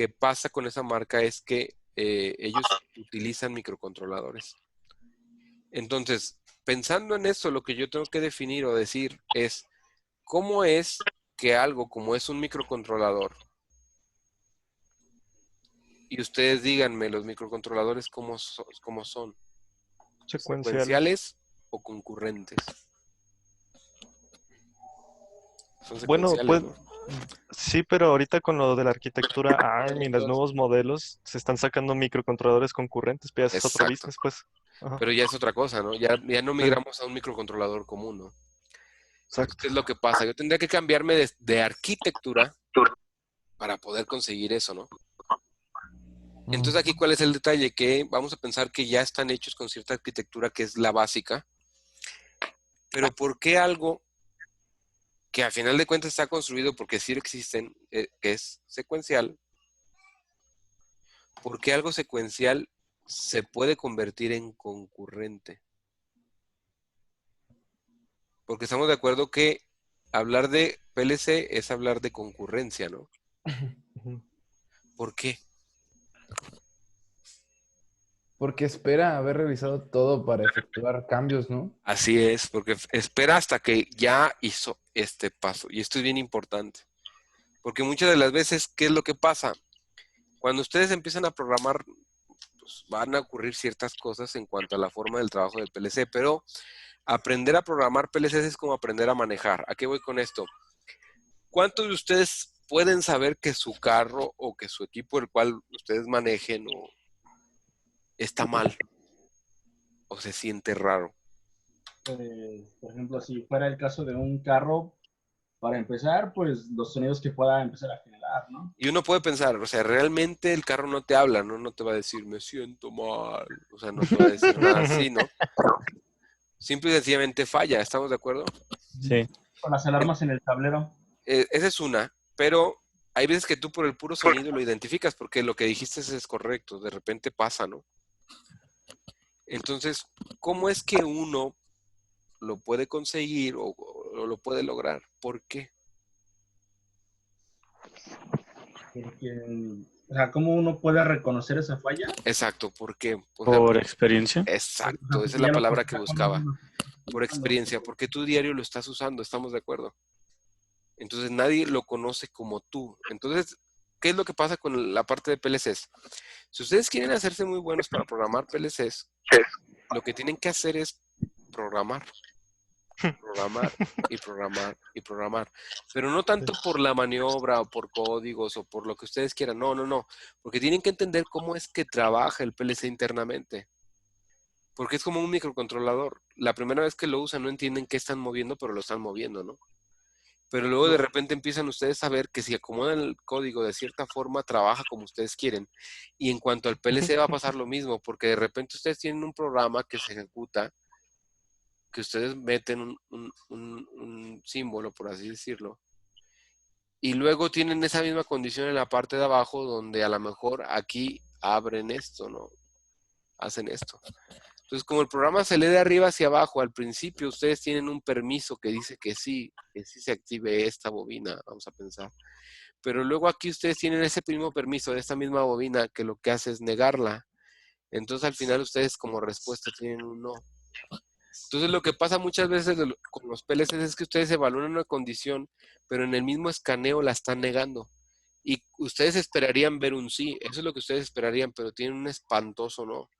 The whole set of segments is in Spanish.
que pasa con esa marca es que ellos utilizan microcontroladores. Entonces, pensando en eso, lo que yo tengo que definir o decir es, ¿cómo es que algo como es un microcontrolador? Y ustedes díganme, los microcontroladores, ¿cómo son? Secuenciales. ¿Secuenciales o concurrentes? Son Bueno, secuenciales, pues ¿no? sí, pero ahorita con lo de la arquitectura ARM y los Entonces, nuevos modelos, se están sacando microcontroladores concurrentes, pero ya ese es otro exacto. business, pues. Ajá, Pero ya es otra cosa, ¿no? Ya no sí, migramos a un microcontrolador común, ¿no? Entonces, exacto. ¿qué es lo que pasa? Yo tendría que cambiarme de arquitectura para poder conseguir eso, ¿no? Mm. Entonces, aquí, ¿cuál es el detalle? Que vamos a pensar que ya están hechos con cierta arquitectura que es la básica, pero ¿por qué algo que a final de cuentas está construido porque sí existen, que es secuencial? ¿Por qué algo secuencial se puede convertir en concurrente? Porque estamos de acuerdo que hablar de PLC es hablar de concurrencia, ¿no? Ujú. ¿Por qué? Porque espera haber revisado todo para efectuar cambios, ¿no? Así es, porque espera hasta que ya hizo este paso. Y esto es bien importante. Porque muchas de las veces, ¿qué es lo que pasa? Cuando ustedes empiezan a programar, pues van a ocurrir ciertas cosas en cuanto a la forma del trabajo del PLC, pero aprender a programar PLCs es como aprender a manejar. ¿A qué voy con esto? ¿Cuántos de ustedes pueden saber que su carro o que su equipo el cual ustedes manejen o está mal o se siente raro? Por ejemplo, si fuera el caso de un carro, para empezar, pues los sonidos que pueda empezar a generar, ¿no? Y uno puede pensar, o sea, realmente el carro no te habla, ¿no? No te va a decir, me siento mal. O sea, no te va a decir nada así, ¿no? Simple y sencillamente falla, ¿estamos de acuerdo? Sí. Con las alarmas en el tablero. Esa es una, pero hay veces que tú por el puro sonido lo identificas porque lo que dijiste es correcto, de repente pasa, ¿no? Entonces, ¿cómo es que uno lo puede conseguir o lo puede lograr? ¿Por qué? Porque, o sea, ¿cómo uno puede reconocer esa falla? Exacto, ¿por qué? O sea, Por experiencia. exacto, esa es Porque la ya lo palabra que conecta con buscaba. uno. Por experiencia, porque tú diario lo estás usando, ¿estamos de acuerdo? Entonces nadie lo conoce como tú. Entonces, ¿qué es lo que pasa con la parte de PLCs? Si ustedes quieren hacerse muy buenos para programar PLCs, lo que tienen que hacer es programar, programar y programar y programar. Pero no tanto por la maniobra o por códigos o por lo que ustedes quieran. No, no, no. Porque tienen que entender cómo es que trabaja el PLC internamente. Porque es como un microcontrolador. La primera vez que lo usan no entienden qué están moviendo, pero lo están moviendo, ¿no? Pero luego de repente empiezan ustedes a ver que si acomodan el código de cierta forma, trabaja como ustedes quieren. Y en cuanto al PLC va a pasar lo mismo, porque de repente ustedes tienen un programa que se ejecuta, que ustedes meten un símbolo, por así decirlo, y luego tienen esa misma condición en la parte de abajo, donde a lo mejor aquí abren esto, ¿no? Hacen esto. Entonces, como el programa se lee de arriba hacia abajo, al principio ustedes tienen un permiso que dice que sí se active esta bobina, vamos a pensar. Pero luego aquí ustedes tienen ese mismo permiso de esta misma bobina que lo que hace es negarla. Entonces, al final ustedes como respuesta tienen un no. Entonces, lo que pasa muchas veces con los PLCs es que ustedes evalúan una condición, pero en el mismo escaneo la están negando. Y ustedes esperarían ver un sí, eso es lo que ustedes esperarían, pero tienen un espantoso no.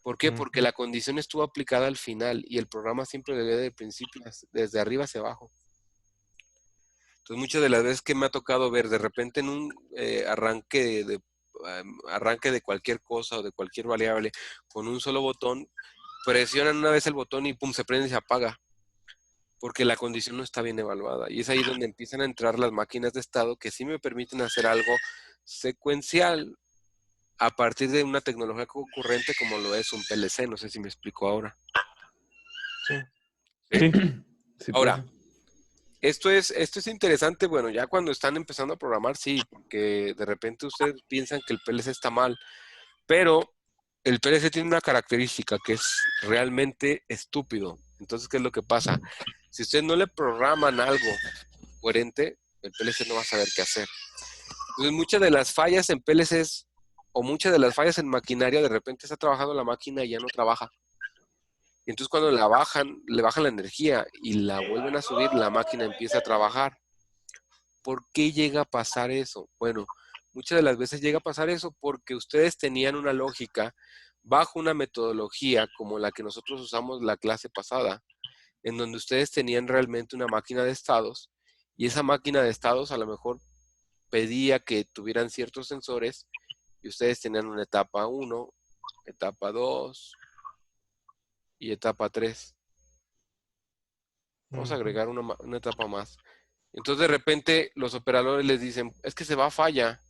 ¿Por qué? Porque la condición estuvo aplicada al final y el programa siempre le lee del principio, desde arriba hacia abajo. Entonces, muchas de las veces que me ha tocado ver de repente en un arranque de cualquier cosa o de cualquier variable con un solo botón, presionan una vez el botón y pum, se prende y se apaga. Porque la condición no está bien evaluada. Y es ahí donde empiezan a entrar las máquinas de estado que sí me permiten hacer algo secuencial a partir de una tecnología concurrente como lo es un PLC. No sé si me explico ahora. Sí. ¿Sí? Sí. Sí, Ahora, profe. esto es interesante, bueno, ya cuando están empezando a programar, sí, porque de repente ustedes piensan que el PLC está mal, pero el PLC tiene una característica que es realmente estúpido. Entonces, ¿qué es lo que pasa? Si ustedes no le programan algo coherente, el PLC no va a saber qué hacer. Entonces, muchas de las fallas en PLCs o muchas de las fallas en maquinaria, de repente está trabajando la máquina y ya no trabaja. Y entonces cuando la bajan, le bajan la energía y la vuelven a subir, la máquina empieza a trabajar. ¿Por qué llega a pasar eso? Bueno, muchas de las veces llega a pasar eso porque ustedes tenían una lógica bajo una metodología como la que nosotros usamos la clase pasada, en donde ustedes tenían realmente una máquina de estados y esa máquina de estados a lo mejor pedía que tuvieran ciertos sensores y ustedes tenían una etapa 1, etapa 2 y etapa 3. Vamos a agregar una etapa más. Entonces de repente los operadores les dicen, es que se va a falla.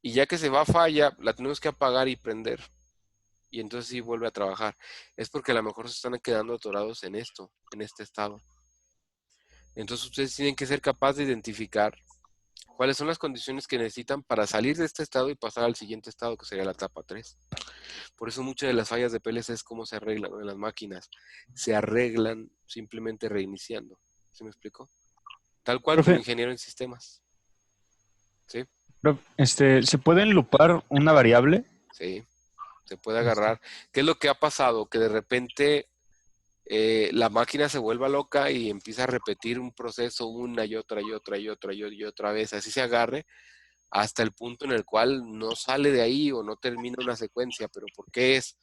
Y ya que se va a falla, la tenemos que apagar y prender. Y entonces sí vuelve a trabajar. Es porque a lo mejor se están quedando atorados en esto, en este estado. Entonces ustedes tienen que ser capaces de identificar cuáles son las condiciones que necesitan para salir de este estado y pasar al siguiente estado, que sería la etapa 3. Por eso muchas de las fallas de PLC es cómo se arreglan, ¿no? En las máquinas. Se arreglan simplemente reiniciando. ¿Sí me explico? Tal cual como Profe, ingeniero en sistemas. ¿Sí? ¿se pueden lupar una variable? Sí. Se puede agarrar. ¿Qué es lo que ha pasado? Que de repente la máquina se vuelva loca y empieza a repetir un proceso una y otra y otra y otra y otra vez. Así se agarre hasta el punto en el cual no sale de ahí o no termina una secuencia. ¿Pero por qué es?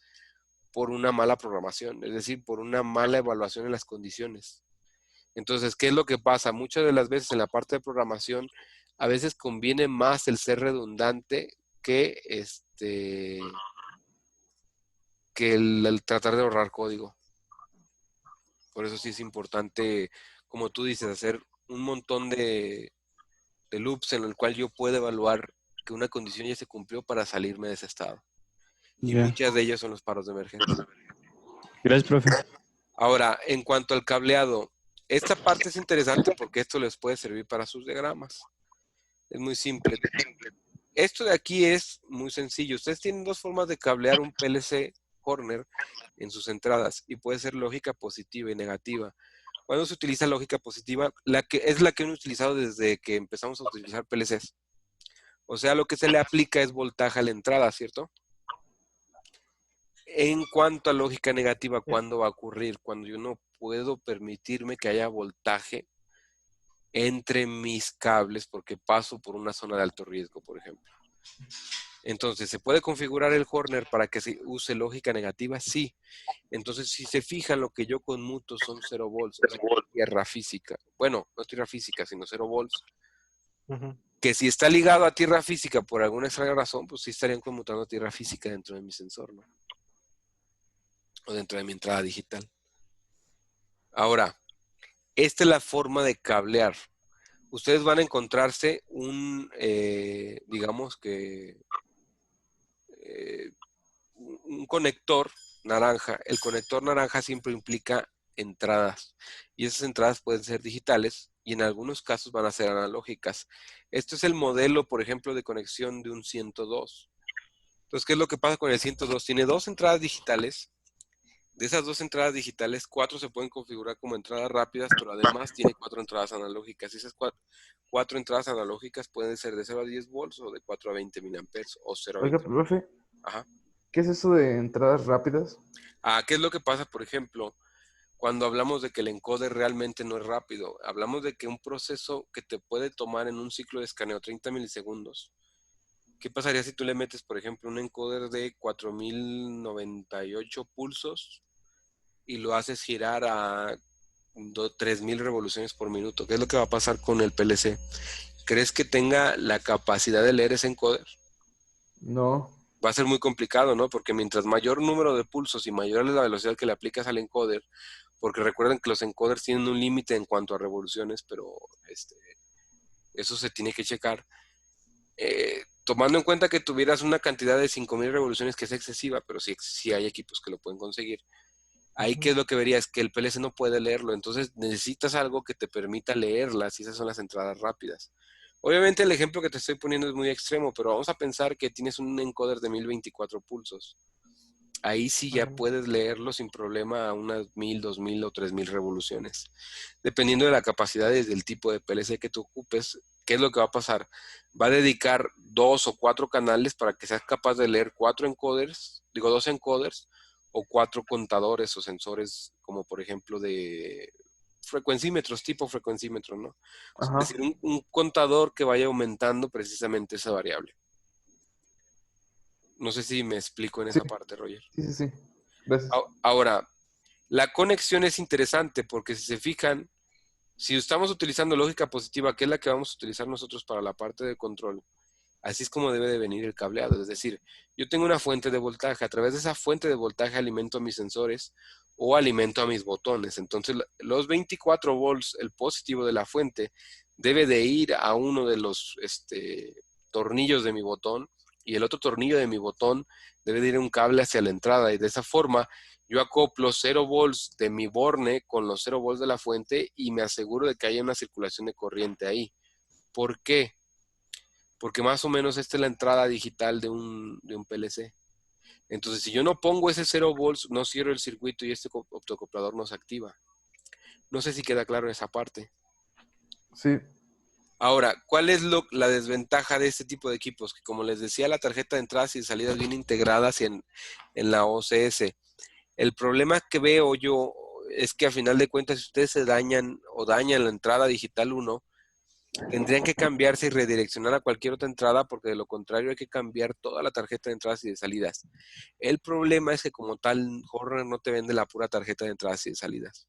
Por una mala programación, es decir, por una mala evaluación en las condiciones. Entonces, ¿qué es lo que pasa? Muchas de las veces en la parte de programación, a veces conviene más el ser redundante que el tratar de ahorrar código. Por eso sí es importante, como tú dices, hacer un montón de loops en el cual yo pueda evaluar que una condición ya se cumplió para salirme de ese estado. Y Ya. muchas de ellas son los paros de emergencia. Gracias, profe. Ahora, en cuanto al cableado, esta parte es interesante porque esto les puede servir para sus diagramas. Es muy simple. Esto de aquí es muy sencillo. Ustedes tienen dos formas de cablear un PLC corner en sus entradas y puede ser lógica positiva y negativa. Cuando se utiliza lógica positiva, es la que hemos utilizado desde que empezamos a utilizar PLCs. O sea, lo que se le aplica es voltaje a la entrada, ¿cierto? En cuanto a lógica negativa, ¿cuándo va a ocurrir? Cuando yo no puedo permitirme que haya voltaje entre mis cables porque paso por una zona de alto riesgo, por ejemplo. Entonces, ¿se puede configurar el corner para que se use lógica negativa? Sí. Entonces, si se fijan, lo que yo conmuto son 0 volts, o sea, tierra física. Bueno, no tierra física, sino 0 volts. Que si está ligado a tierra física por alguna extraña razón, pues sí estarían conmutando tierra física dentro de mi sensor, ¿no? O dentro de mi entrada digital. Ahora, esta es la forma de cablear. Ustedes van a encontrarse digamos que, un conector naranja. El conector naranja siempre implica entradas. Y esas entradas pueden ser digitales y en algunos casos van a ser analógicas. Esto es el modelo, por ejemplo, de conexión de un 102. Entonces, ¿qué es lo que pasa con el 102? Tiene dos entradas digitales. De esas dos entradas digitales, 4 se pueden configurar como entradas rápidas, pero además tiene 4 entradas analógicas. Y esas 4 entradas analógicas pueden ser de 0 a 10 volts o de 4 a 20 miliamperes o 0 a Oiga, 20. profe, Ajá. ¿qué es eso de entradas rápidas? ¿Qué es lo que pasa, por ejemplo, cuando hablamos de que el encoder realmente no es rápido? Hablamos de que un proceso que te puede tomar en un ciclo de escaneo 30 milisegundos. ¿Qué pasaría si tú le metes, por ejemplo, un encoder de 4098 pulsos y lo haces girar a 3000 revoluciones por minuto? ¿Qué es lo que va a pasar con el PLC? ¿Crees que tenga la capacidad de leer ese encoder? No. Va a ser muy complicado, ¿no? Porque mientras mayor número de pulsos y mayor es la velocidad que le aplicas al encoder, porque recuerden que los encoders tienen un límite en cuanto a revoluciones, pero eso se tiene que checar. Tomando en cuenta que tuvieras una cantidad de 5000 revoluciones, que es excesiva, pero sí hay equipos que lo pueden conseguir. Ahí, ¿qué es lo que verías? Que el PLC no puede leerlo, entonces necesitas algo que te permita leerlas y esas son las entradas rápidas. Obviamente el ejemplo que te estoy poniendo es muy extremo, pero vamos a pensar que tienes un encoder de 1024 pulsos. Ahí sí ya puedes leerlo sin problema a unas 1000, 2000 o 3000 revoluciones. Dependiendo de la capacidad y del tipo de PLC que tú ocupes, ¿qué es lo que va a pasar? Va a dedicar 2 o 4 canales para que seas capaz de leer 2 encoders o 4 contadores o sensores, como por ejemplo de frecuencímetros, tipo frecuencímetro, ¿no? Es Ajá. decir, un contador que vaya aumentando precisamente esa variable. No sé si me explico en Sí, esa parte, Roger. sí. Gracias. Ahora, la conexión es interesante porque si se fijan, si estamos utilizando lógica positiva, que es la que vamos a utilizar nosotros para la parte de control, así es como debe de venir el cableado. Es decir, yo tengo una fuente de voltaje, a través de esa fuente de voltaje alimento a mis sensores o alimento a mis botones. Entonces, los 24 volts, el positivo de la fuente, debe de ir a uno de los tornillos de mi botón y el otro tornillo de mi botón debe de ir un cable hacia la entrada y de esa forma yo acoplo 0 volts de mi borne con los 0 volts de la fuente y me aseguro de que haya una circulación de corriente ahí. ¿Por qué? Porque más o menos esta es la entrada digital de un PLC. Entonces, si yo no pongo ese 0 volts, no cierro el circuito y este optocoplador no se activa. No sé si queda claro esa parte. Sí. Ahora, ¿cuál es la desventaja de este tipo de equipos? Que como les decía, la tarjeta de entradas y de salidas viene integradas en la OCS. El problema que veo yo es que a final de cuentas, si ustedes se dañan o dañan la entrada digital 1, tendrían que cambiarse y redireccionar a cualquier otra entrada porque de lo contrario hay que cambiar toda la tarjeta de entradas y de salidas. El problema es que como tal, Horner no te vende la pura tarjeta de entradas y de salidas.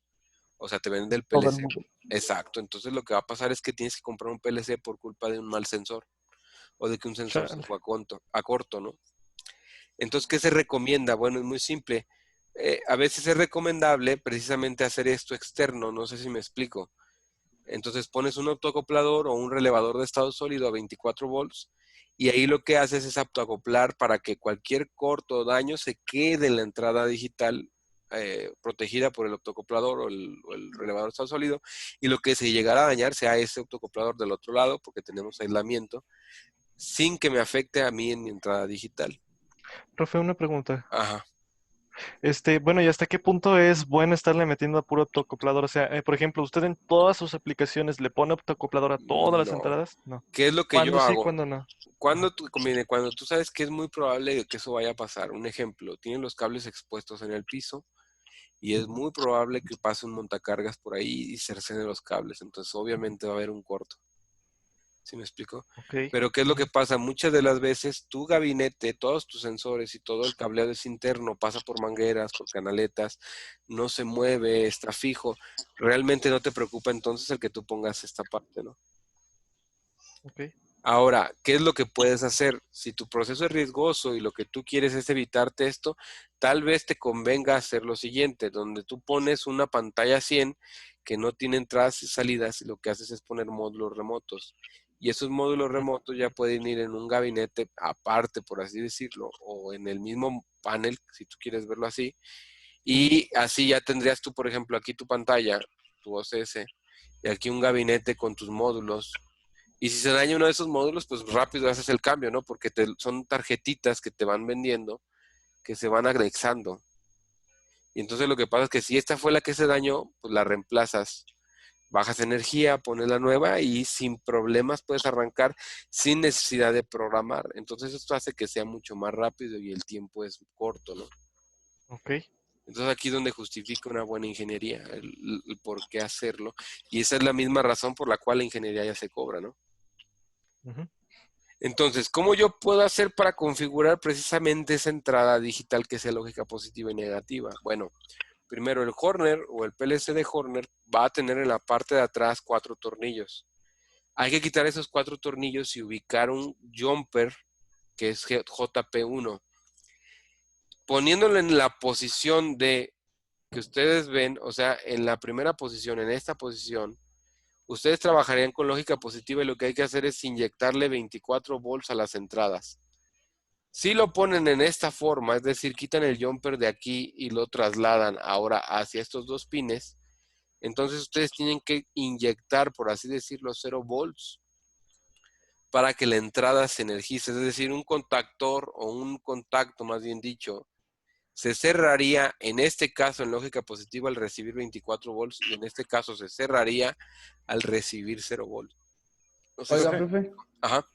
O sea, te vende el Todo el PLC. mundo. Exacto. Entonces lo que va a pasar es que tienes que comprar un PLC por culpa de un mal sensor o de que un sensor se Chale. fue a corto, ¿no? Entonces, ¿qué se recomienda? Bueno, es muy simple. A veces es recomendable precisamente hacer esto externo, no sé si me explico. Entonces pones un autoacoplador o un relevador de estado sólido a 24 volts y ahí lo que haces es autoacoplar para que cualquier corto o daño se quede en la entrada digital protegida por el autoacoplador o el relevador de estado sólido y lo que se llegara a dañar sea ese autoacoplador del otro lado porque tenemos aislamiento sin que me afecte a mí en mi entrada digital. Profe, una pregunta. Ajá. Bueno, ¿y hasta qué punto es bueno estarle metiendo a puro autoacoplador? O sea, por ejemplo, ¿usted en todas sus aplicaciones le pone autoacoplador a todas las No. entradas? No. ¿Qué es lo que yo ¿Cuándo sí, hago? cuándo no? Cuando tú, conviene, cuando tú sabes que es muy probable que eso vaya a pasar. Un ejemplo, tienen los cables expuestos en el piso y es muy probable que pase un montacargas por ahí y cercene los cables. Entonces, obviamente va a haber un corto. ¿Sí me explico? Ok. Pero ¿qué es lo que pasa? Muchas de las veces tu gabinete, todos tus sensores y todo el cableado es interno, pasa por mangueras, por canaletas, no se mueve, está fijo. Realmente no te preocupa entonces el que tú pongas esta parte, ¿no? Ok. Ahora, ¿qué es lo que puedes hacer? Si tu proceso es riesgoso y lo que tú quieres es evitarte esto, tal vez te convenga hacer lo siguiente, donde tú pones una pantalla 100 que no tiene entradas y salidas y lo que haces es poner módulos remotos. Y esos módulos remotos ya pueden ir en un gabinete aparte, por así decirlo, o en el mismo panel, si tú quieres verlo así. Y así ya tendrías tú, por ejemplo, aquí tu pantalla, tu OCS, y aquí un gabinete con tus módulos. Y si se daña uno de esos módulos, pues rápido haces el cambio, ¿no? Porque son tarjetitas que te van vendiendo, que se van anexando. Y entonces lo que pasa es que si esta fue la que se dañó, pues la reemplazas. Bajas energía, pones la nueva y sin problemas puedes arrancar sin necesidad de programar. Entonces esto hace que sea mucho más rápido y el tiempo es corto, ¿no? Ok. Entonces aquí es donde justifica una buena ingeniería, el por qué hacerlo. Y esa es la misma razón por la cual la ingeniería ya se cobra, ¿no? Ujú. Entonces, ¿cómo yo puedo hacer para configurar precisamente esa entrada digital que sea lógica positiva y negativa? Bueno, primero el Horner o el PLC de Horner va a tener en la parte de atrás 4 tornillos. Hay que quitar esos 4 tornillos y ubicar un jumper que es JP1. Poniéndolo en la posición de que ustedes ven, o sea, en la primera posición, en esta posición, ustedes trabajarían con lógica positiva y lo que hay que hacer es inyectarle 24 volts a las entradas. Si lo ponen en esta forma, es decir, quitan el jumper de aquí y lo trasladan ahora hacia estos 2 pines, entonces ustedes tienen que inyectar, por así decirlo, 0 volts para que la entrada se energice, es decir, un contactor o un contacto, más bien dicho, se cerraría, en este caso en lógica positiva al recibir 24 volts y en este caso se cerraría al recibir 0 volts. O sea, Oiga, profe, ajá.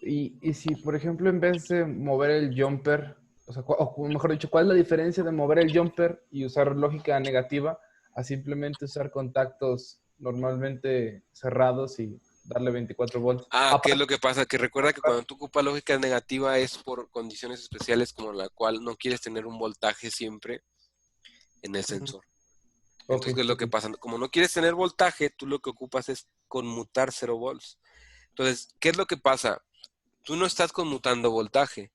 y si, por ejemplo, en vez de mover el jumper, o sea, o mejor dicho, ¿cuál es la diferencia de mover el jumper y usar lógica negativa a simplemente usar contactos normalmente cerrados y darle 24 volts? ¿Qué es lo que pasa? Que recuerda que cuando tú ocupas lógica negativa es por condiciones especiales como la cual no quieres tener un voltaje siempre en el sensor. Ok, Entonces, ¿qué es lo ok. que pasa? Como no quieres tener voltaje, tú lo que ocupas es conmutar 0 volts. Entonces, ¿qué es lo que pasa? Tú no estás conmutando voltaje.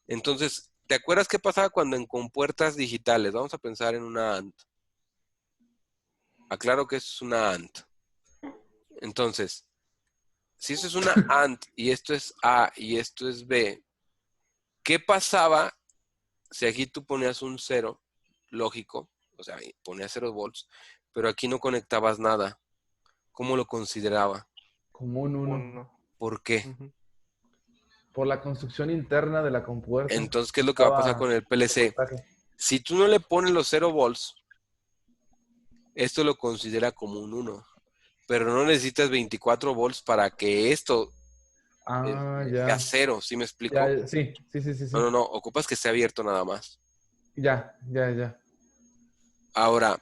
Entonces, ¿te acuerdas qué pasaba cuando en compuertas digitales? Vamos a pensar en una ANT. Aclaro que eso es una ANT. Entonces, si eso es una ANT y esto es A y esto es B, ¿qué pasaba si aquí tú ponías un 0 lógico? O sea, ponías 0 volts, pero aquí no conectabas nada. ¿Cómo lo consideraba? Como un 1. 1. ¿Por qué? Por la construcción interna de la compuerta. Entonces, ¿qué es lo que va a pasar Estaba con el el PLC? voltaje. Si tú no le pones los 0 volts, esto lo considera como un 1. Pero no necesitas 24 volts para que esto sea Ya. 0, ¿sí me explico? Ya, sí, sí, sí, sí, No, no, sí. no, ocupas que esté abierto nada más. Ya, ya, ya. Ahora,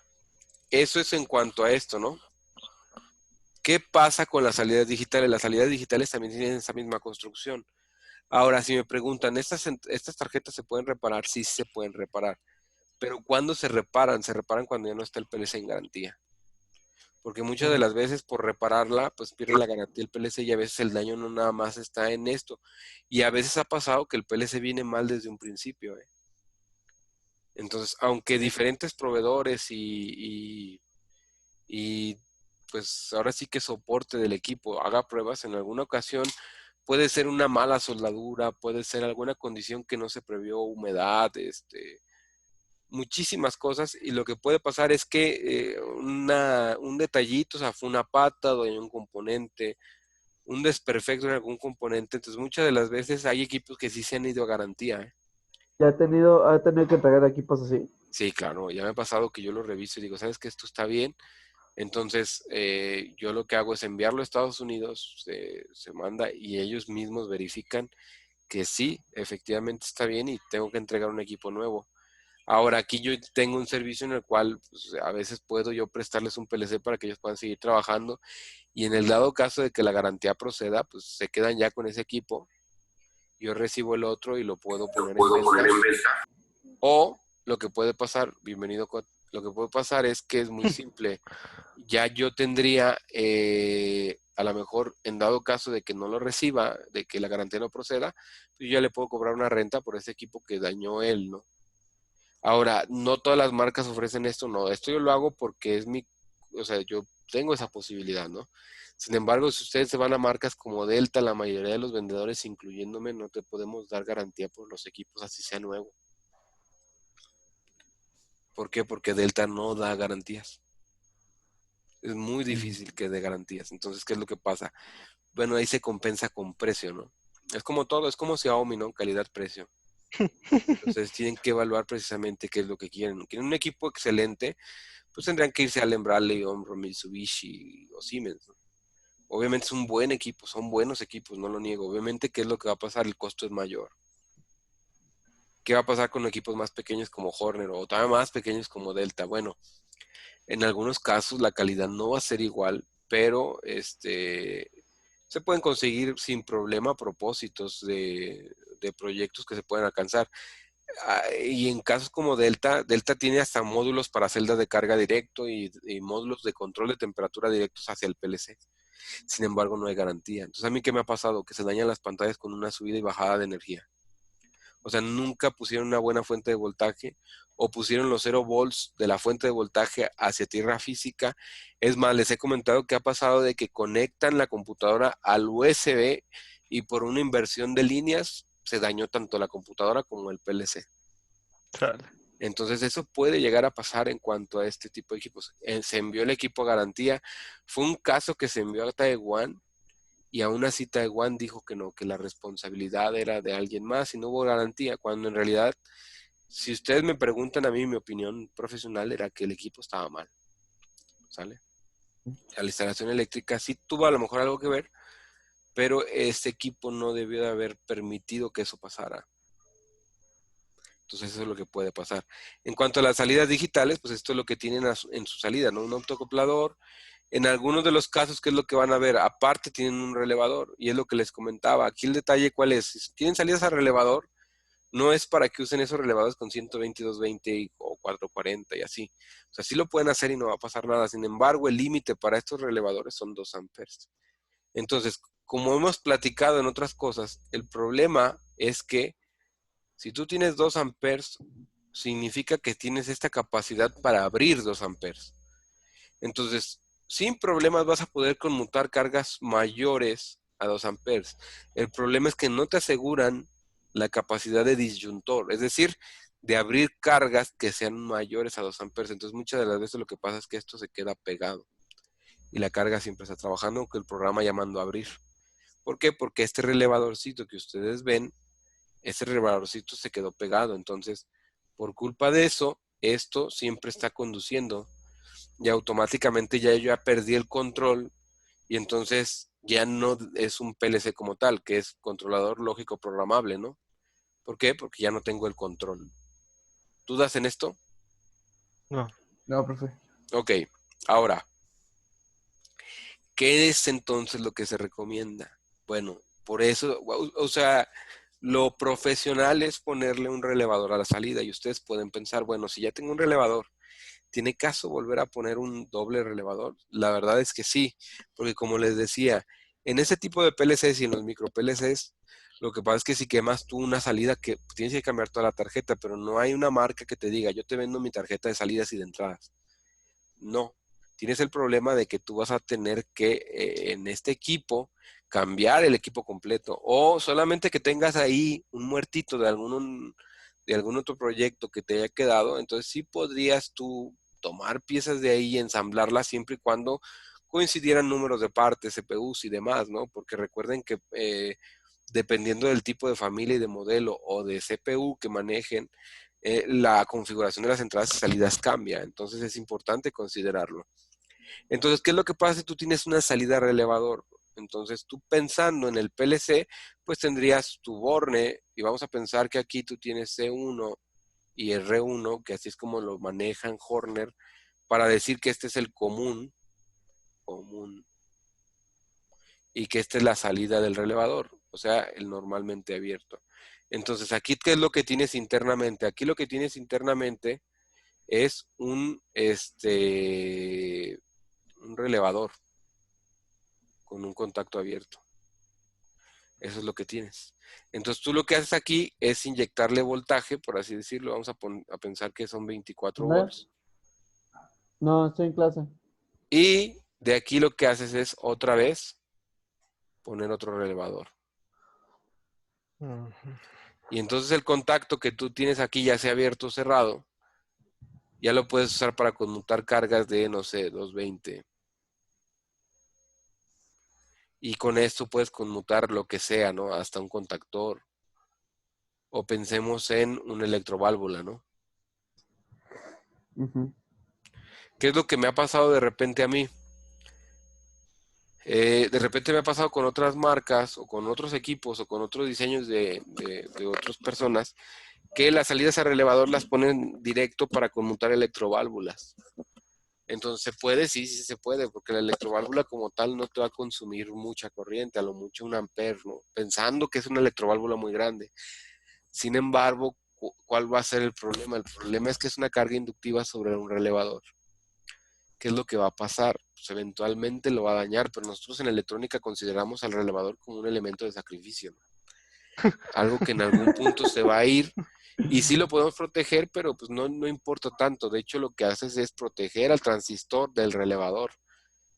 eso es en cuanto a esto, ¿no? ¿Qué pasa con las salidas digitales? Las salidas digitales también tienen esa misma construcción. Ahora, si me preguntan, ¿estas tarjetas se pueden reparar? Sí, se pueden reparar. Pero ¿cuándo se reparan? Se reparan cuando ya no está el PLC en garantía. Porque muchas de las veces por repararla, pues pierde la garantía el PLC y a veces el daño no nada más está en esto. Y a veces ha pasado que el PLC viene mal desde un principio, ¿eh? Entonces, aunque diferentes proveedores y pues ahora sí que soporte del equipo haga pruebas, en alguna ocasión puede ser una mala soldadura, puede ser alguna condición que no se previó, humedad, muchísimas cosas, y lo que puede pasar es que un detallito, o sea, fue una pata, dañó un componente, un desperfecto en algún componente, entonces muchas de las veces hay equipos que sí se han ido a garantía, ¿eh? ¿Ya ha tenido que entregar equipos así? Sí, claro, ya me ha pasado que yo lo reviso y digo, ¿sabes qué? Esto está bien. Entonces, yo lo que hago es enviarlo a Estados Unidos, se manda y ellos mismos verifican que sí, efectivamente está bien y tengo que entregar un equipo nuevo. Ahora, aquí yo tengo un servicio en el cual pues, a veces puedo yo prestarles un PLC para que ellos puedan seguir trabajando y en el dado caso de que la garantía proceda, pues se quedan ya con ese equipo. Yo recibo el otro y lo puedo poner en venta. O lo que puede pasar, lo que puede pasar es que es muy simple. Ya yo tendría, a lo mejor, en dado caso de que no lo reciba, de que la garantía no proceda, pues yo ya le puedo cobrar una renta por ese equipo que dañó él, ¿no? Ahora, no todas las marcas ofrecen esto, no. Esto yo lo hago porque o sea, yo tengo esa posibilidad, ¿no? Sin embargo, si ustedes se van a marcas como Delta, la mayoría de los vendedores, incluyéndome, no te podemos dar garantía por los equipos, así sea nuevo. ¿Por qué? Porque Delta no da garantías. Es muy difícil que dé garantías. Entonces, ¿qué es lo que pasa? Bueno, ahí se compensa con precio, ¿no? Es como todo, es como Xiaomi, ¿no? Calidad-precio. Entonces tienen que evaluar precisamente qué es lo que quieren. Quieren un equipo excelente, pues tendrán que irse a Allen Bradley, Omron, Mitsubishi o Siemens, ¿no? Obviamente es un buen equipo, son buenos equipos, no lo niego. Obviamente, ¿qué es lo que va a pasar? El costo es mayor. ¿Qué va a pasar con equipos más pequeños como Horner o todavía más pequeños como Delta? Bueno, en algunos casos la calidad no va a ser igual, pero se pueden conseguir sin problema propósitos de proyectos que se pueden alcanzar. Y en casos como Delta, Delta tiene hasta módulos para celdas de carga directo y módulos de control de temperatura directos hacia el PLC. Sin embargo, no hay garantía. Entonces, ¿a mí qué me ha pasado? Que se dañan las pantallas con una subida y bajada de energía. O sea, nunca pusieron una buena fuente de voltaje o pusieron los 0 volts de la fuente de voltaje hacia tierra física. Es más, les he comentado que ha pasado de que conectan la computadora al USB y por una inversión de líneas se dañó tanto la computadora como el PLC. Chale. Entonces eso puede llegar a pasar en cuanto a este tipo de equipos. Se envió el equipo a garantía. Fue un caso que se envió a Taiwán y aún así Taiwán dijo que no, que la responsabilidad era de alguien más y no hubo garantía, cuando en realidad, si ustedes me preguntan a mí, mi opinión profesional era que el equipo estaba mal, ¿sale? La instalación eléctrica sí tuvo a lo mejor algo que ver, pero este equipo no debió de haber permitido que eso pasara. Entonces eso es lo que puede pasar. En cuanto a las salidas digitales, pues esto es lo que tienen en su salida, ¿no? Un optocoplador. En algunos de los casos, ¿qué es lo que van a ver? Aparte tienen un relevador, y es lo que les comentaba. Aquí el detalle, ¿cuál es? Si tienen salidas a relevador, no es para que usen esos relevadores con 120, 220 o 440 y así. O sea, sí lo pueden hacer y no va a pasar nada. Sin embargo, el límite para estos relevadores son 2 amperes. Entonces, como hemos platicado en otras cosas, el problema es que si tú tienes 2 amperes, significa que tienes esta capacidad para abrir 2 amperes. Entonces, sin problemas vas a poder conmutar cargas mayores a 2 amperes. El problema es que no te aseguran la capacidad de disyuntor, es decir, de abrir cargas que sean mayores a 2 amperes. Entonces, muchas de las veces lo que pasa es que esto se queda pegado y la carga siempre está trabajando, aunque el programa llamando a abrir. ¿Por qué? Porque este relevadorcito que ustedes ven, ese relevadorcito se quedó pegado. Entonces, por culpa de eso, esto siempre está conduciendo y automáticamente ya yo ya perdí el control y entonces ya no es un PLC como tal, que es controlador lógico programable, ¿no? ¿Por qué? Porque ya no tengo el control. ¿Dudas en esto? No. No, profe. Ok, ahora, ¿qué es entonces lo que se recomienda? Bueno, por eso, o sea, lo profesional es ponerle un relevador a la salida y ustedes pueden pensar, bueno, si ya tengo un relevador, ¿tiene caso volver a poner un doble relevador? La verdad es que sí, porque como les decía, en ese tipo de PLCs y en los micro PLCs, lo que pasa es que si quemas tú una salida que tienes que cambiar toda la tarjeta, pero no hay una marca que te diga, yo te vendo mi tarjeta de salidas y de entradas. No, tienes el problema de que tú vas a tener que en este equipo cambiar el equipo completo o solamente que tengas ahí un muertito de algún otro proyecto que te haya quedado, entonces sí podrías tú tomar piezas de ahí y ensamblarlas siempre y cuando coincidieran números de partes, CPUs y demás, ¿no? Porque recuerden que dependiendo del tipo de familia y de modelo o de CPU que manejen, la configuración de las entradas y salidas cambia, entonces es importante considerarlo. Entonces, ¿qué es lo que pasa si tú tienes una salida relevador? Entonces, tú pensando en el PLC, pues tendrías tu borne y vamos a pensar que aquí tú tienes C1 y R1, que así es como lo manejan Horner, para decir que este es el común, y que esta es la salida del relevador, o sea, el normalmente abierto. Entonces, aquí, ¿qué es lo que tienes internamente? Aquí lo que tienes internamente es un relevador con un contacto abierto. Eso es lo que tienes. Entonces, tú lo que haces aquí es inyectarle voltaje, por así decirlo. Vamos a pensar que son 24 ¿Dónde? volts. No, estoy en clase. Y de aquí lo que haces es otra vez poner otro relevador. Ujú. Y entonces el contacto que tú tienes aquí, ya sea abierto o cerrado, ya lo puedes usar para conmutar cargas de, no sé, 220. Y con esto puedes conmutar lo que sea, ¿no? Hasta un contactor. O pensemos en una electroválvula, ¿no? Ujú. ¿Qué es lo que me ha pasado de repente a mí? De repente me ha pasado con otras marcas o con otros equipos o con otros diseños de otras personas que las salidas a relevador las ponen directo para conmutar electroválvulas. Entonces, ¿se puede? Sí, sí se puede, porque la electroválvula como tal no te va a consumir mucha corriente, a lo mucho 1 ampere, ¿no? Pensando que es una electroválvula muy grande. Sin embargo, ¿cuál va a ser el problema? El problema es que es una carga inductiva sobre un relevador. ¿Qué es lo que va a pasar? Pues eventualmente lo va a dañar, pero nosotros en electrónica consideramos al relevador como un elemento de sacrificio, ¿no? Algo que en algún punto se va a ir y sí lo podemos proteger, pero pues no importa tanto. De hecho, lo que haces es proteger al transistor del relevador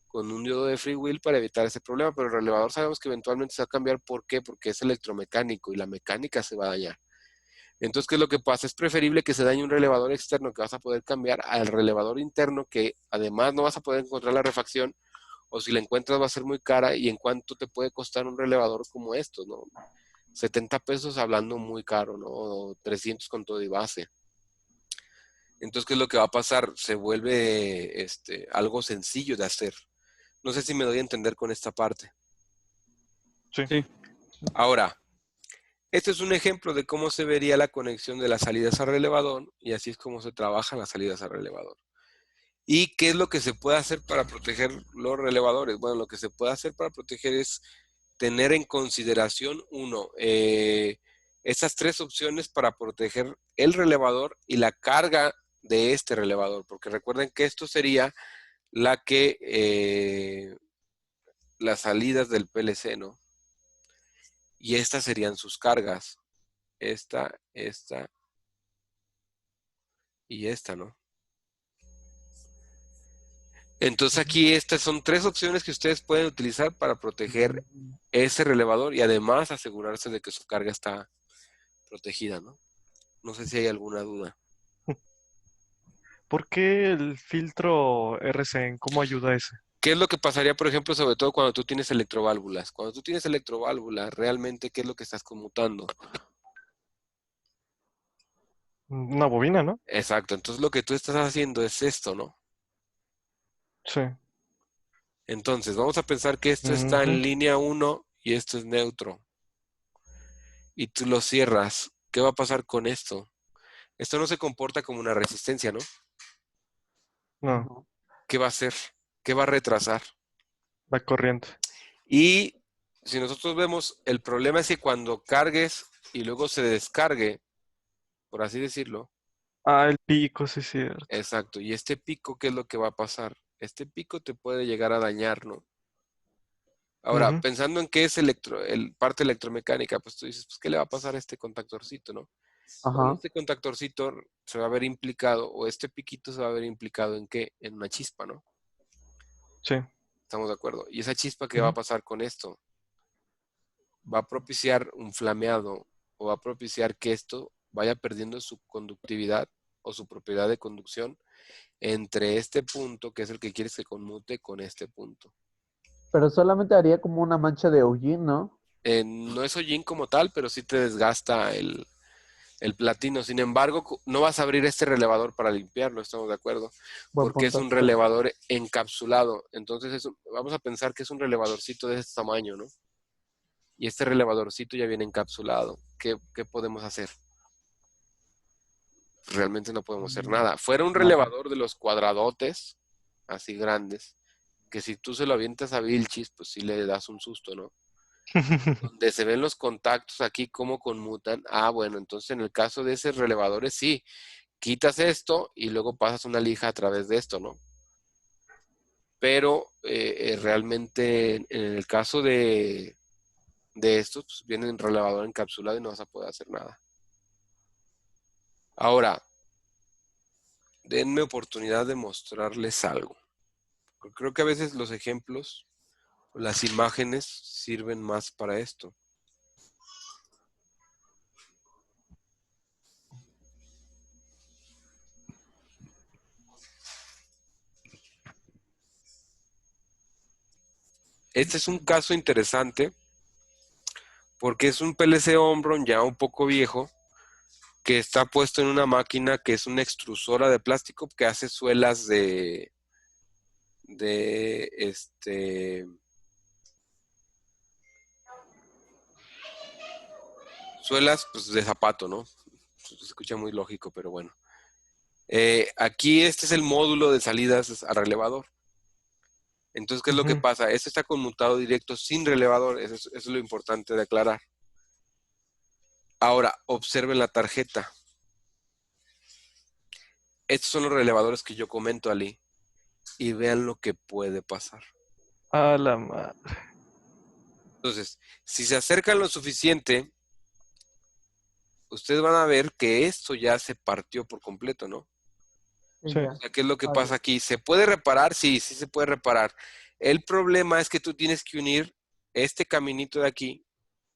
con un diodo de free will para evitar ese problema, pero el relevador sabemos que eventualmente se va a cambiar. ¿Por qué? Porque es electromecánico y la mecánica se va a dañar. Entonces, ¿qué es lo que pasa? Es preferible que se dañe un relevador externo que vas a poder cambiar al relevador interno que además no vas a poder encontrar la refacción o si la encuentras va a ser muy cara y en cuánto te puede costar un relevador como estos, ¿no? 70 pesos hablando muy caro, ¿no? O 300 con todo y base. Entonces, ¿qué es lo que va a pasar? Se vuelve algo sencillo de hacer. No sé si me doy a entender con esta parte. Sí. Sí. Ahora, este es un ejemplo de cómo se vería la conexión de las salidas a relevador y así es como se trabajan las salidas a relevador. ¿Y qué es lo que se puede hacer para proteger los relevadores? Bueno, lo que se puede hacer para proteger es tener en consideración, uno, estas tres opciones para proteger el relevador y la carga de este relevador, porque recuerden que esto sería la que, las salidas del PLC, ¿no? Y estas serían sus cargas. Esta y esta, ¿no? Entonces aquí estas son tres opciones que ustedes pueden utilizar para proteger ese relevador y además asegurarse de que su carga está protegida, ¿no? No sé si hay alguna duda. ¿Por qué el filtro RCN? ¿Cómo ayuda ese? ¿Qué es lo que pasaría, por ejemplo, sobre todo cuando tú tienes electroválvulas? Cuando tú tienes electroválvulas, realmente, ¿qué es lo que estás conmutando? Una bobina, ¿no? Exacto, entonces lo que tú estás haciendo es esto, ¿no? Sí. Entonces, vamos a pensar que esto está Ujú. en línea 1 y esto es neutro. Y tú lo cierras. ¿Qué va a pasar con esto? Esto no se comporta como una resistencia, ¿no? No, ¿Qué va a hacer? ¿Qué va a retrasar? la corriente. Y si nosotros vemos, el problema es que cuando cargues y luego se descargue, por así decirlo, Ah, el pico, sí, es cierto. exacto, y este pico, ¿qué es lo que va a pasar? Este pico te puede llegar a dañar, ¿no? Ahora, Ujú. pensando en qué es parte electromecánica, pues tú dices, pues, ¿qué le va a pasar a este contactorcito, no? Bueno, Ajá. este contactorcito se va a ver implicado, o este piquito se va a ver implicado en qué? En una chispa, ¿no? Sí. Estamos de acuerdo. ¿Y esa chispa qué va a Ujú. pasar con esto? Va a propiciar un flameado o va a propiciar que esto vaya perdiendo su conductividad o su propiedad de conducción entre este punto, que es el que quieres que conmute, con este punto. Pero solamente haría como una mancha de hollín, ¿no? No es hollín como tal, pero sí te desgasta el platino. Sin embargo, no vas a abrir este relevador para limpiarlo, estamos de acuerdo, Buen porque es punto. un Sí. relevador encapsulado. Entonces, vamos a pensar que es un relevadorcito de este tamaño, ¿no? Y este relevadorcito ya viene encapsulado. ¿Qué podemos hacer? Realmente no podemos hacer nada. Fuera un Nada. relevador de los cuadradotes, así grandes, que si tú se lo avientas a Vilchis, pues sí le das un susto, ¿no? Donde se ven los contactos aquí, cómo conmutan. Ah, bueno, entonces en el caso de esos relevadores, sí, quitas esto y luego pasas una lija a través de esto, ¿no? Pero realmente en el caso de estos, pues viene en relevador encapsulado y no vas a poder hacer nada. Ahora, denme oportunidad de mostrarles algo. Creo que a veces los ejemplos, las imágenes sirven más para esto. Este es un caso interesante porque es un PLC Omron ya un poco viejo que está puesto en una máquina que es una extrusora de plástico que hace suelas de suelas pues de zapato, ¿no? Se escucha muy lógico, pero bueno. Aquí este es el módulo de salidas al relevador. Entonces, ¿qué es lo que Ujú. pasa? Este está conmutado directo sin relevador, eso es lo importante de aclarar. Ahora, observen la tarjeta. Estos son los relevadores que yo comento, Ali, y vean lo que puede pasar. A la madre. Entonces, si se acercan lo suficiente, ustedes van a ver que esto ya se partió por completo, ¿no? Sí. O sea, ¿qué es lo que Ah, pasa aquí? ¿Se puede reparar? Sí, sí se puede reparar. El problema es que tú tienes que unir este caminito de aquí,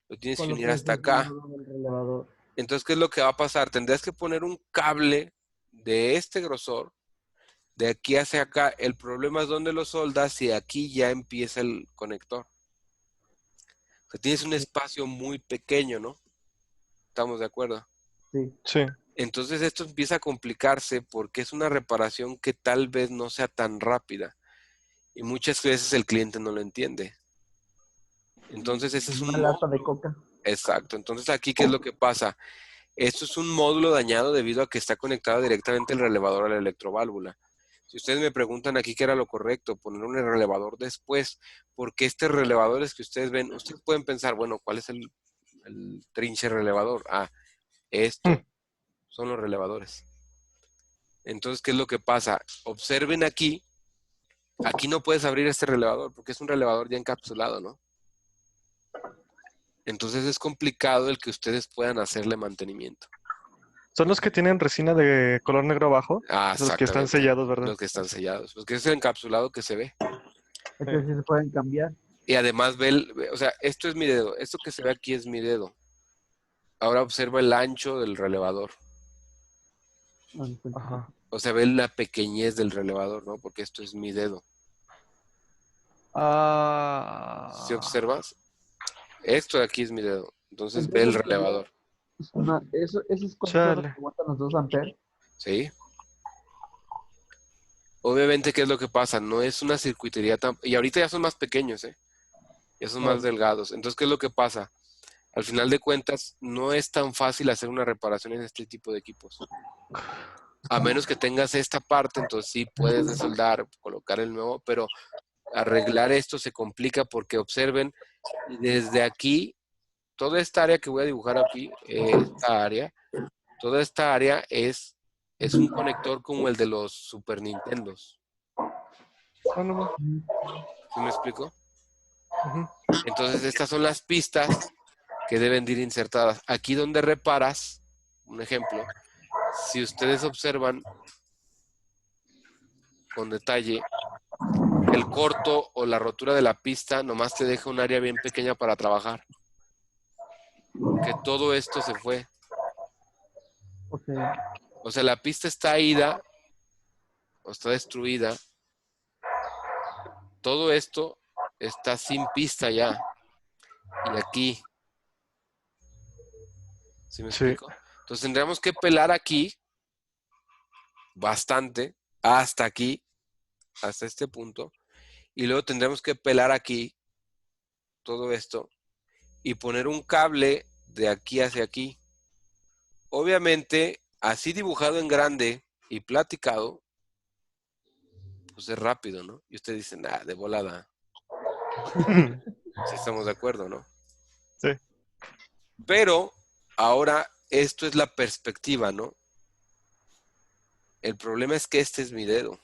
lo tienes con que lo unir que hasta decías acá. del relevador. Entonces, ¿qué es lo que va a pasar? Tendrás que poner un cable de este grosor, de aquí hacia acá. El problema es dónde lo soldas y aquí ya empieza el conector. O sea, tienes un espacio muy pequeño, ¿no? ¿Estamos de acuerdo? Sí. Sí. Entonces esto empieza a complicarse porque es una reparación que tal vez no sea tan rápida y muchas veces el cliente no lo entiende. Entonces, ese es Una un... lata de coca. Exacto. Entonces, aquí, ¿qué es lo que pasa? Esto es un módulo dañado debido a que está conectado directamente el relevador a la electroválvula. Si ustedes me preguntan aquí qué era lo correcto, poner un relevador después, porque este relevador es que ustedes ven, ustedes pueden pensar, bueno, ¿cuál es el trinche relevador? Ah, esto son los relevadores. Entonces, ¿qué es lo que pasa? Observen aquí no puedes abrir este relevador porque es un relevador ya encapsulado, ¿no? Entonces es complicado el que ustedes puedan hacerle mantenimiento. Son los que tienen resina de color negro abajo, Ah, los que están exactamente. sellados, ¿verdad? Los que están sellados. Porque es el encapsulado que se ve. Estos sí se pueden cambiar. Y además o sea, esto es mi dedo. Esto que se ve aquí es mi dedo. Ahora observa el ancho del relevador. Ajá. O sea, ve la pequeñez del relevador, ¿no? Porque esto es mi dedo. ¿Sí observas? Esto de aquí es mi dedo. Entonces ve el relevador. Esas cosas son las Chale. que aguantan los 2 amperes. ¿Sí? Obviamente, ¿qué es lo que pasa? No es una circuitería tan... Y ahorita ya son más pequeños, ¿eh? Ya son más delgados. Entonces, ¿qué es lo que pasa? Al final de cuentas, no es tan fácil hacer una reparación en este tipo de equipos. A menos que tengas esta parte, entonces sí puedes desoldar, colocar el nuevo, pero arreglar esto se complica porque observen, desde aquí, toda esta área que voy a dibujar aquí, toda esta área es un conector como el de los Super Nintendos. Ah, no, no. ¿Sí me explico? Ujú. Entonces, estas son las pistas que deben de ir insertadas. Aquí donde reparas, un ejemplo, si ustedes observan con detalle, el corto o la rotura de la pista nomás te deja un área bien pequeña para trabajar. Que todo esto se fue. Ok. O sea, la pista está ida o está destruida. Todo esto está sin pista ya. Y aquí. ¿Sí me Sí. explico? Entonces tendríamos que pelar aquí bastante hasta aquí, hasta este punto. Y luego tendremos que pelar aquí todo esto y poner un cable de aquí hacia aquí. Obviamente, así dibujado en grande y platicado, pues es rápido, ¿no? Y ustedes dicen, ah, de volada. Sí estamos de acuerdo, ¿no? Sí. Pero ahora esto es la perspectiva, ¿no? El problema es que este es mi dedo.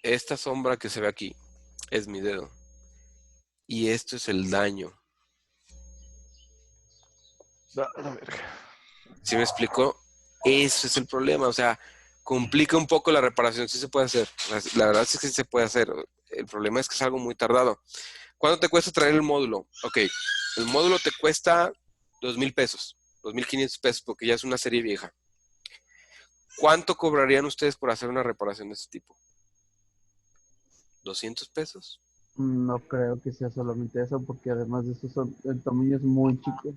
Esta sombra que se ve aquí es mi dedo. Y esto es el daño. La verga. ¿Sí me explico? Eso es el problema. O sea, complica un poco la reparación. Sí se puede hacer. La verdad es que sí se puede hacer. El problema es que es algo muy tardado. ¿Cuánto te cuesta traer el módulo? Ok, el módulo te cuesta 2,000 pesos, 2,500 pesos, porque ya es una serie vieja. ¿Cuánto cobrarían ustedes por hacer una reparación de este tipo? ¿200 pesos? No creo que sea solamente eso, porque además de eso el tamaño es muy chico.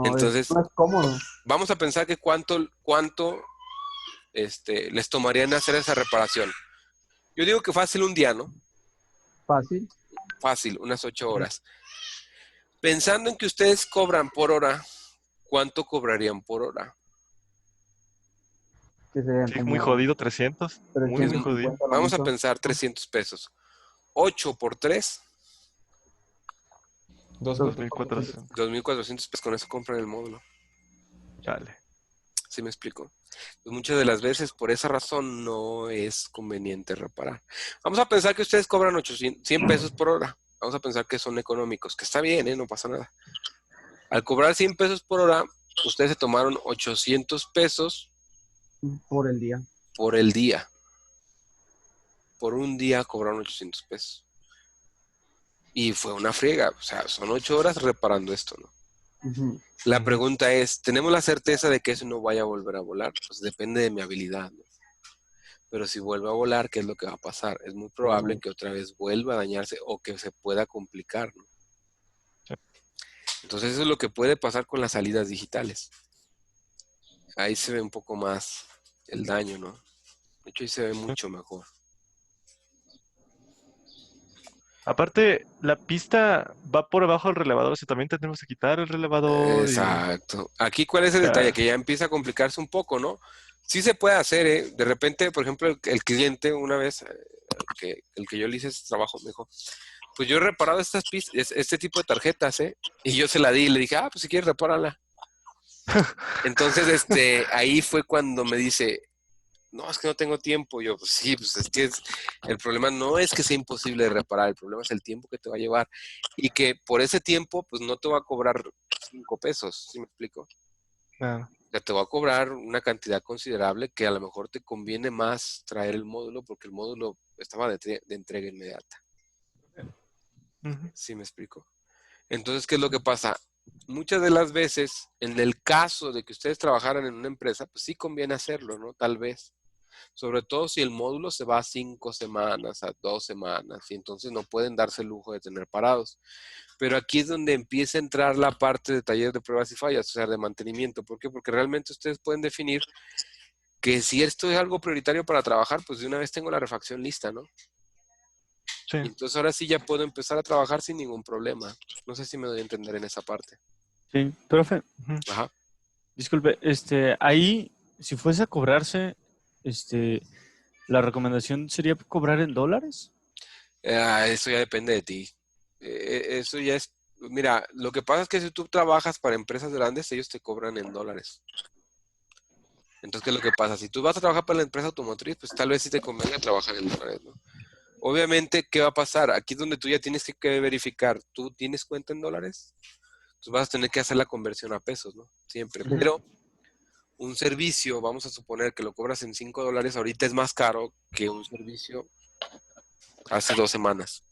Entonces, No es cómodo. vamos a pensar que cuánto les tomarían hacer esa reparación. Yo digo que fácil un día, ¿no? Fácil. Fácil, unas 8 horas. Pensando en que ustedes cobran por hora, ¿cuánto cobrarían por hora? Que serían Sí, muy como jodido, 300. Muy, muy jodido. 350 lo Vamos a mucho. pensar 300 pesos. 8 por 3, 2,400. 2,400 pesos. Con eso compran el módulo. Chale. ¿Sí me explico? Pues muchas de las veces, por esa razón, no es conveniente reparar. Vamos a pensar que ustedes cobran 100 pesos por hora. Vamos a pensar que son económicos, que está bien, no pasa nada. Al cobrar 100 pesos por hora, ustedes se tomaron 800 pesos Por el día. por el día. Por un día cobraron 800 pesos. Y fue una friega. O sea, son 8 horas reparando esto, ¿no? Ujú. La pregunta es, ¿tenemos la certeza de que eso no vaya a volver a volar? Pues depende de mi habilidad, ¿no? Pero si vuelve a volar, ¿qué es lo que va a pasar? Es muy probable que otra vez vuelva a dañarse o que se pueda complicar, ¿no? Sí. Entonces eso es lo que puede pasar con las salidas digitales. Ahí se ve un poco más el daño, ¿no? De hecho, ahí se ve mucho mejor. Aparte, la pista va por debajo del relevador, o sea, también tenemos que quitar el relevador y... Exacto. Aquí, ¿cuál es el O detalle? sea, Que ya empieza a complicarse un poco, ¿no? Sí se puede hacer, ¿eh? De repente, por ejemplo, el cliente una vez, el que yo le hice ese trabajo, me dijo, pues yo he reparado estas pistas, este tipo de tarjetas, ¿eh? Y yo se la di y le dije, pues si quieres, repárala. Entonces, ahí fue cuando me dice, no, es que no tengo tiempo. Yo, pues sí, pues es que el problema no es que sea imposible de reparar, el problema es el tiempo que te va a llevar. Y que por ese tiempo, pues no te va a cobrar 5 pesos, ¿sí me explico? claro. O sea, te va a cobrar una cantidad considerable que a lo mejor te conviene más traer el módulo porque el módulo estaba de entrega inmediata. Ujú. ¿Sí me explico? Entonces, ¿qué es lo que pasa? Muchas de las veces, en el caso de que ustedes trabajaran en una empresa, pues sí conviene hacerlo, ¿no? Tal vez. Sobre todo si el módulo se va a 5 semanas, a 2 semanas, y entonces no pueden darse el lujo de tener parados. Pero aquí es donde empieza a entrar la parte de taller de pruebas y fallas, o sea, de mantenimiento. ¿Por qué? Porque realmente ustedes pueden definir que si esto es algo prioritario para trabajar, pues de una vez tengo la refacción lista, ¿no? Sí. Y entonces ahora sí ya puedo empezar a trabajar sin ningún problema. No sé si me doy a entender en esa parte. Sí, profe, Ujú. Ajá. disculpe, ahí, si fuese a cobrarse, la recomendación sería cobrar en dólares. Eso ya depende de ti. Eso ya es, mira, lo que pasa es que si tú trabajas para empresas grandes, ellos te cobran en dólares. Entonces, ¿qué es lo que pasa? Si tú vas a trabajar para la empresa automotriz, pues tal vez sí te convenga trabajar en dólares, ¿no? Obviamente, ¿qué va a pasar? Aquí es donde tú ya tienes que verificar, ¿tú tienes cuenta en dólares? Entonces vas a tener que hacer la conversión a pesos, ¿no? Siempre. Pero un servicio, vamos a suponer que lo cobras en $5, ahorita es más caro que un servicio hace 2 semanas.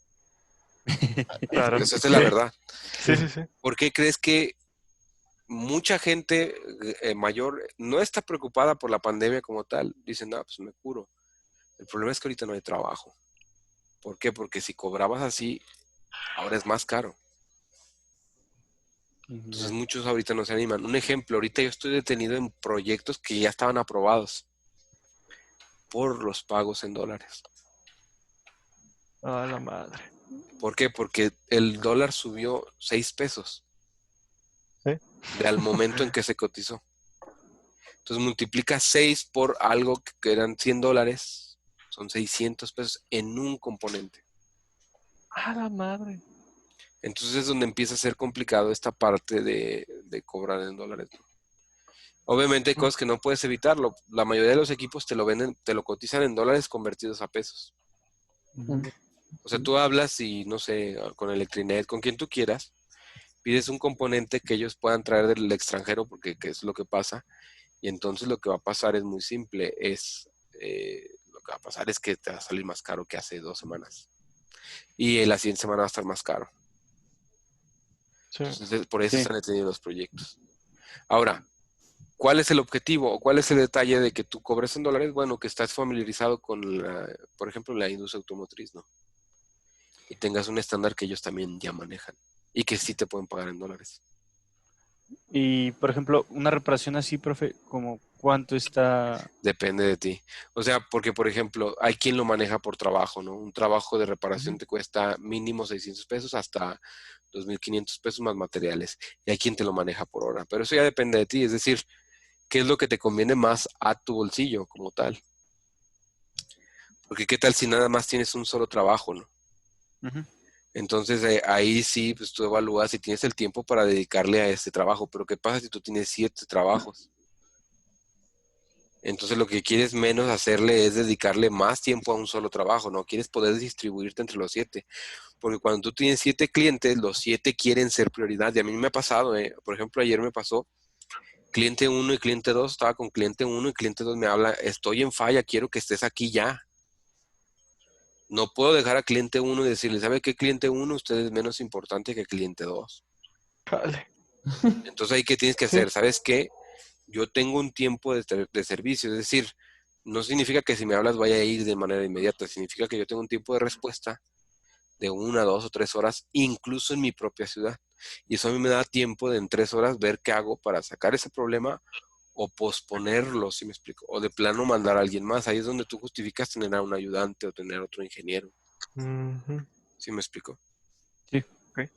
Claro. Esa es la verdad. Sí, sí, sí. ¿Por qué crees que mucha gente mayor no está preocupada por la pandemia como tal? Dicen, no, pues me curo. El problema es que ahorita no hay trabajo. ¿Por qué? Porque si cobrabas así, ahora es más caro. Entonces muchos ahorita no se animan. Un ejemplo, ahorita yo estoy detenido en proyectos que ya estaban aprobados por los pagos en dólares. A la madre. ¿Por qué? Porque el dólar subió 6 pesos Sí. al momento en que se cotizó. Entonces multiplica 6 por algo que eran $100, son 600 pesos en un componente. A la madre. Entonces es donde empieza a ser complicado esta parte de cobrar en dólares, ¿no? Obviamente hay cosas que no puedes evitarlo. La mayoría de los equipos te lo venden, te lo cotizan en dólares convertidos a pesos. O sea, tú hablas y, no sé, con Electrinet, con quien tú quieras, pides un componente que ellos puedan traer del extranjero, porque ¿qué es lo que pasa? Y entonces lo que va a pasar es muy simple, lo que va a pasar es que te va a salir más caro que hace 2 semanas. Y en la siguiente semana va a estar más caro. Sí. Entonces, por eso Sí. están detenidos los proyectos. Ahora, ¿cuál es el objetivo o cuál es el detalle de que tú cobres en dólares? Bueno, que estás familiarizado con, por ejemplo, la industria automotriz, ¿no? Y tengas un estándar que ellos también ya manejan y que sí te pueden pagar en dólares. Y, por ejemplo, una reparación así, profe, como cuánto está. Depende de ti. O sea, porque, por ejemplo, hay quien lo maneja por trabajo, ¿no? Un trabajo de reparación te cuesta mínimo 600 pesos hasta 2,500 pesos más materiales. Y hay quien te lo maneja por hora. Pero eso ya depende de ti. Es decir, ¿qué es lo que te conviene más a tu bolsillo como tal? Porque qué tal si nada más tienes un solo trabajo, ¿no? Ujú. Entonces ahí sí, pues tú evalúas si tienes el tiempo para dedicarle a este trabajo. Pero ¿qué pasa si tú tienes 7 trabajos? Entonces lo que quieres menos hacerle es dedicarle más tiempo a un solo trabajo, ¿no? Quieres poder distribuirte entre los 7. Porque cuando tú tienes 7 clientes, los 7 quieren ser prioridad. Y a mí me ha pasado, por ejemplo, ayer me pasó, cliente uno y cliente 2 estaba con cliente uno y cliente 2 me habla, estoy en falla, quiero que estés aquí ya. No puedo dejar a cliente uno y decirle, ¿sabe qué, cliente uno? Usted es menos importante que cliente 2. Vale. Entonces, ¿ahí qué tienes que Sí. hacer? ¿Sabes qué? Yo tengo un tiempo de servicio, es decir, no significa que si me hablas vaya a ir de manera inmediata, significa que yo tengo un tiempo de respuesta de 1, 2 o 3 horas, incluso en mi propia ciudad. Y eso a mí me da tiempo de en 3 horas ver qué hago para sacar ese problema o posponerlo, si me explico, o de plano mandar a alguien más. Ahí es donde tú justificas tener a un ayudante o tener otro ingeniero. Ujú. ¿Sí me explico? Sí. Ok.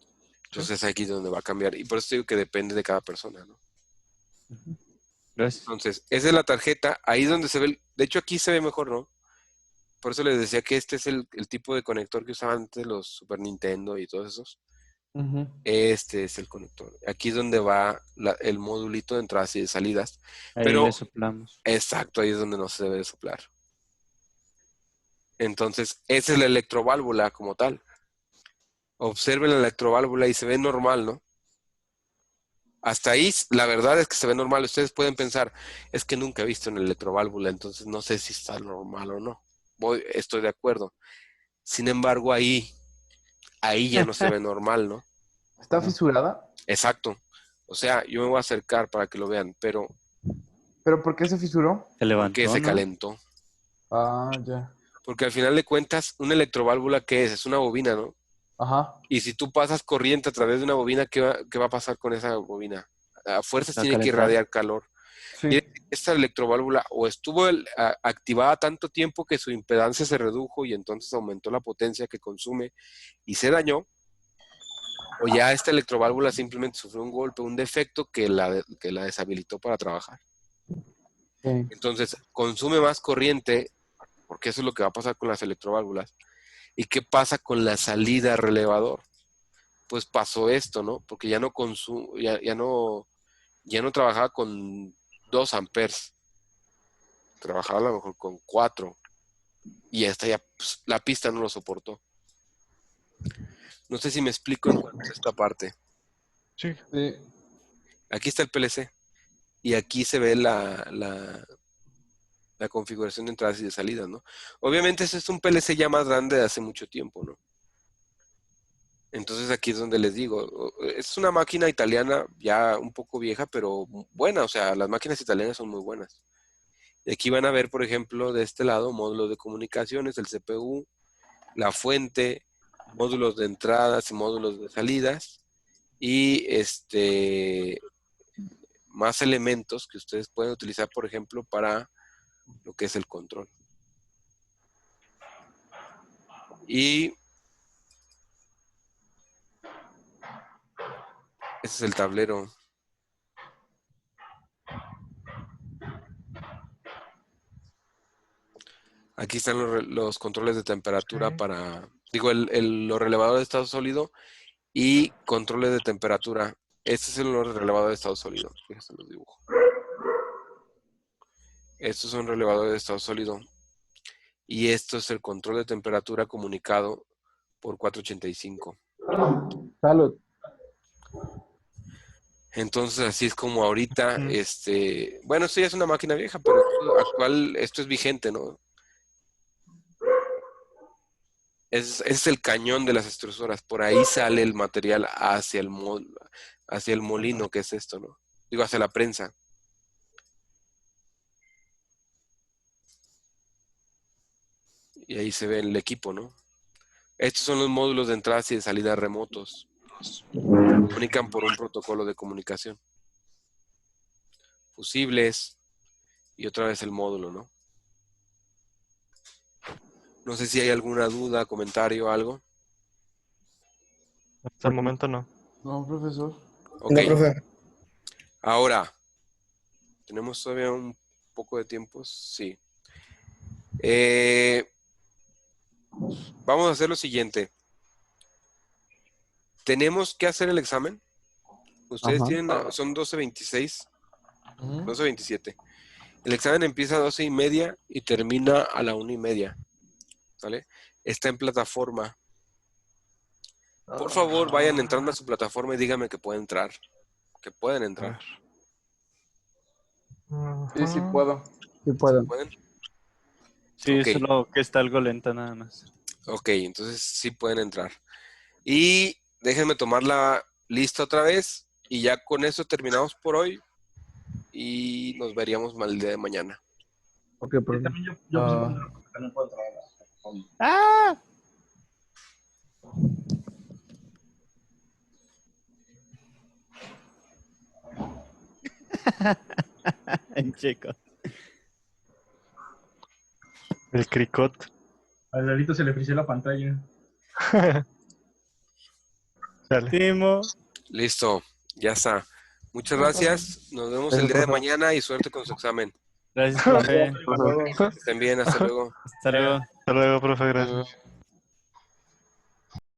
Entonces aquí es donde va a cambiar. Y por eso digo que depende de cada persona, ¿no? Gracias. Entonces, esa es la tarjeta. Ahí es donde se ve. De hecho, aquí se ve mejor, ¿no? Por eso les decía que este es el tipo de conector que usaban antes los Super Nintendo y todos esos. Ujú. Este es el conector. Aquí es donde va el modulito de entradas y de salidas. Ahí Pero, le soplamos. exacto, ahí es donde no se debe de soplar. Entonces, esa es la electroválvula como tal. Observen la electroválvula y se ve normal, ¿no? Hasta ahí, la verdad es que se ve normal. Ustedes pueden pensar, es que nunca he visto una electroválvula, entonces no sé si está normal o no. Estoy de acuerdo. Sin embargo, ahí ya no se ve normal, ¿no? ¿Está fisurada? Exacto. O sea, yo me voy a acercar para que lo vean, pero ¿Pero por qué se fisuró? Se porque levantó, se ¿no? calentó. Ah, ya. Porque al final de cuentas, una electroválvula, ¿qué es? Es una bobina, ¿no? Ajá. Y si tú pasas corriente a través de una bobina, qué va a pasar con esa bobina? A fuerzas Va a tiene que calentar. irradiar calor. Sí. Esta electroválvula o estuvo activada tanto tiempo que su impedancia se redujo y entonces aumentó la potencia que consume y se dañó, o ya esta electroválvula simplemente sufrió un golpe, un defecto que la deshabilitó para trabajar. Sí. Entonces, consume más corriente, porque eso es lo que va a pasar con las electroválvulas. ¿Y qué pasa con la salida relevador? Pues pasó esto, ¿no? Porque ya no trabajaba con 2 amperes, trabajaba a lo mejor con 4, y esta ya, pues, la pista no lo soportó. No sé si me explico en cuanto a esta parte. Sí. Sí. Aquí está el PLC, y aquí se ve la configuración de entradas y de salidas, ¿no? Obviamente este es un PLC ya más grande de hace mucho tiempo, ¿no? Entonces aquí es donde les digo, es una máquina italiana ya un poco vieja, pero buena, o sea, las máquinas italianas son muy buenas. Y aquí van a ver, por ejemplo, de este lado, módulos de comunicaciones, el CPU, la fuente, módulos de entradas y módulos de salidas, y más elementos que ustedes pueden utilizar, por ejemplo, para lo que es el control. Y ese es el tablero. Aquí están los controles de temperatura para, digo, los relevadores de estado sólido y controles de temperatura. Este es el relevador de estado sólido. Fíjense los dibujos. Estos son relevadores de estado sólido. Y esto es el control de temperatura comunicado por 485. Salud. Entonces, así es como ahorita, Ujú. bueno, esto ya es una máquina vieja, pero esto es vigente, ¿no? Es el cañón de las extrusoras. Por ahí sale el material hacia el molino, que es esto, ¿no? Digo, hacia la prensa. Y ahí se ve el equipo, ¿no? Estos son los módulos de entrada y de salida remotos. Comunican por un protocolo de comunicación. Fusibles y otra vez el módulo, ¿no? No sé si hay alguna duda, comentario, algo. Hasta el momento no. No, profesor. Ok. No, profe. Ahora, ¿tenemos todavía un poco de tiempo? Sí. Vamos a hacer lo siguiente. ¿Tenemos que hacer el examen? Ustedes Ajá. son 12:26, Ujú. 12:27. El examen empieza a 12:30 y termina a la 1:30. ¿Vale? Está en plataforma. Por favor, vayan entrando a su plataforma y díganme que pueden entrar. Que pueden A entrar. Sí, sí ver. puedo. Sí puedo. ¿Pueden? Sí, Ok. solo que está algo lenta nada más. Ok, entonces sí pueden entrar. Y déjenme tomar la lista otra vez. Y ya con eso terminamos por hoy. Y nos veríamos mal el día de mañana. Ok, Sí, profe. también yo puse control porque también puedo entrar a la plataforma. ¡Ah! En checo. El cricot. Al Lalito se le frició la pantalla. Dale. Timo. Listo, ya está. Muchas gracias. Nos vemos el Gracias, día de profe. mañana y suerte con su examen. Gracias, profe. Que estén bien, hasta luego. Hasta luego. Hasta luego, profe, gracias.